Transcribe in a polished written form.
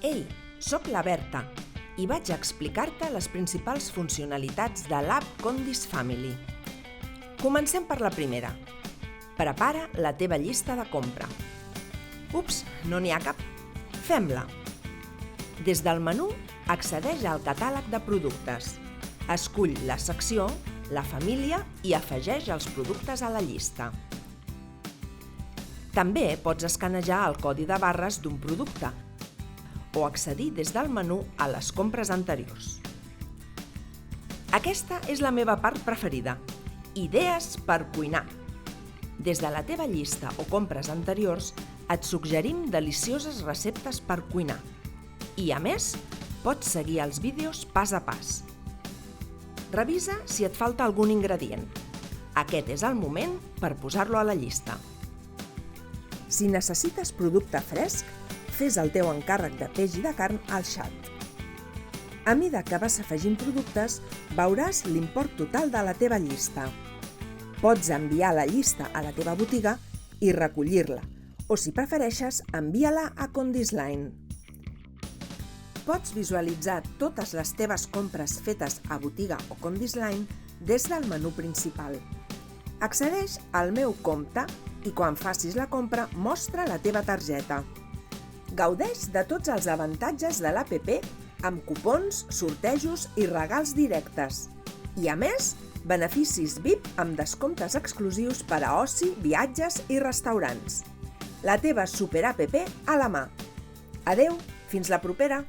Ei, sóc la Berta i vaig a explicar-te les principals funcionalitats de l'app Condis Family. Comencem per la primera. Prepara la teva llista de compra. Ups, no n'hi ha cap. Fem-la. Des del menú, accedeix al catàleg de productes. Escull la secció, la família i afegeix els productes a la llista. També pots escanejar el codi de barres d'un producte o accedir des del menú a les compres anteriors. Aquesta és la meva part preferida. Idees per cuinar. Des de la teva llista o compres anteriors et suggerim delicioses receptes per cuinar. I, a més, pots seguir els vídeos pas a pas. Revisa si et falta algun ingredient. Aquest és el moment per posar-lo a la llista. Si necessites producte fresc, fes el teu encàrrec de peix i de carn al xat. A mida que vas afegint productes, veuràs l'import total de la teva llista. Pots enviar la llista a la teva botiga i recollir-la, o si prefereixes, envia-la a Condisline. Pots visualitzar totes les teves compres fetes a botiga o Condisline des del menú principal. Accedeix al meu compte i quan facis la compra mostra la teva targeta. Gaudeix de tots els avantatges de l'app amb cupons, sortejos i regals directes. I a més, beneficis VIP amb descomptes exclusius per a oci, viatges i restaurants. La teva super app a la mà. Adeu, fins la propera!